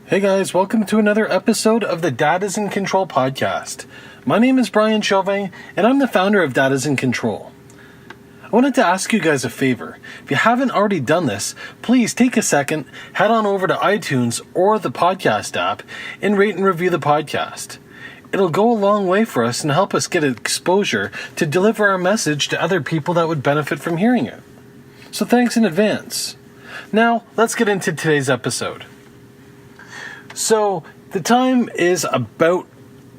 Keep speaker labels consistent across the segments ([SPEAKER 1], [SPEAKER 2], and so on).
[SPEAKER 1] Hey guys, welcome to another episode of the Dad is in Control podcast. My name is Brian Chauvin, and I'm the founder of Dad is in Control. I wanted to ask you guys a favor. If you haven't already done this, please take a second, head on over to iTunes or the podcast app, and rate and review the podcast. It'll go a long way for us and help us get exposure to deliver our message to other people that would benefit from hearing it. So thanks in advance. Now, let's get into today's episode. So, the time is about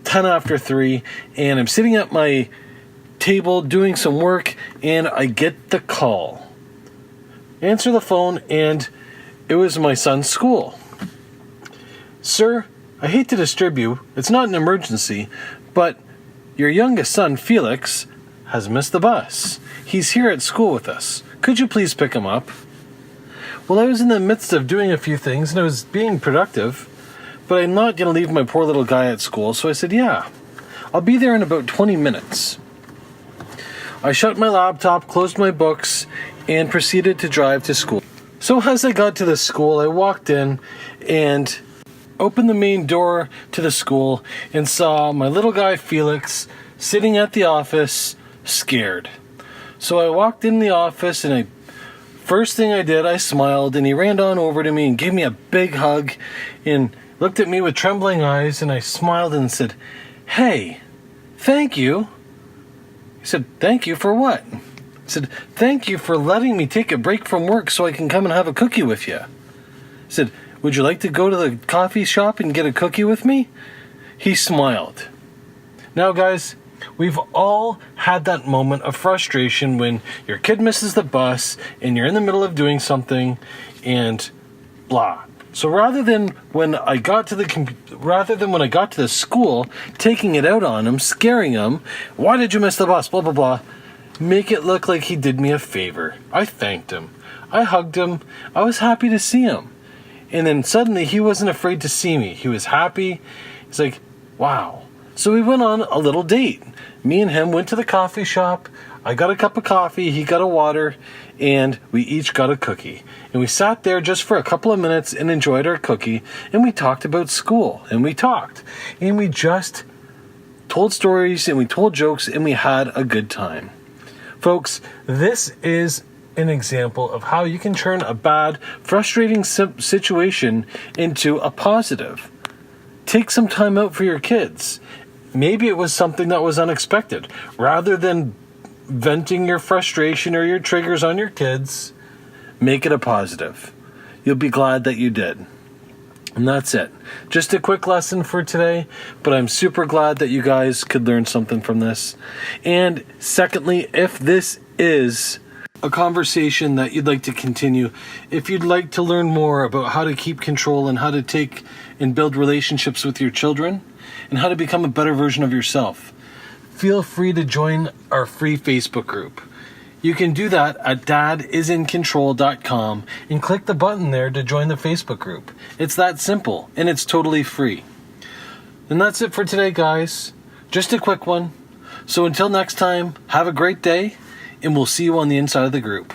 [SPEAKER 1] 10 after 3, and I'm sitting at my table doing some work, and I get the call. Answer the phone, and it was my son's school. Sir, I hate to disturb you. It's not an emergency, but your youngest son, Felix, has missed the bus. He's here at school with us. Could you please pick him up? Well, I was in the midst of doing a few things, and I was being productive. But I'm not going to leave my poor little guy at school, so I said, yeah, I'll be there in about 20 minutes. I shut my laptop, closed my books, and proceeded to drive to school. So as I got to the school, I walked in and opened the main door to the school and saw my little guy, Felix, sitting at the office, scared. So I walked in the office, and first thing I did, I smiled, and he ran on over to me and gave me a big hug and looked at me with trembling eyes, and I smiled and said, "Hey, thank you." He said, "Thank you for what?" I said, "Thank you for letting me take a break from work so I can come and have a cookie with you." He said, "Would you like to go to the coffee shop and get a cookie with me?" He smiled. Now, guys, we've all had that moment of frustration when your kid misses the bus and you're in the middle of doing something and blah. So rather than when I got to the school, taking it out on him, scaring him, "Why did you miss the bus?" Blah, blah, blah. Make it look like he did me a favor. I thanked him. I hugged him. I was happy to see him. And then suddenly he wasn't afraid to see me. He was happy. He's like, wow. So we went on a little date. Me and him went to the coffee shop. I got a cup of coffee, he got a water, and we each got a cookie. And we sat there just for a couple of minutes and enjoyed our cookie, and we talked about school, and we talked. And we just told stories, and we told jokes, and we had a good time. Folks, this is an example of how you can turn a bad, frustrating situation into a positive. Take some time out for your kids. Maybe it was something that was unexpected. Rather than venting your frustration or your triggers on your kids, make it a positive. You'll be glad that you did. And that's it. Just a quick lesson for today, but I'm super glad that you guys could learn something from this. And secondly, if this is a conversation that you'd like to continue, if you'd like to learn more about how to keep control and how to take and build relationships with your children and how to become a better version of yourself, feel free to join our free Facebook group. You can do that at dadisincontrol.com and click the button there to join the Facebook group. It's that simple, and it's totally free. And that's it for today, guys. Just a quick one. So until next time, have a great day, and we'll see you on the inside of the group.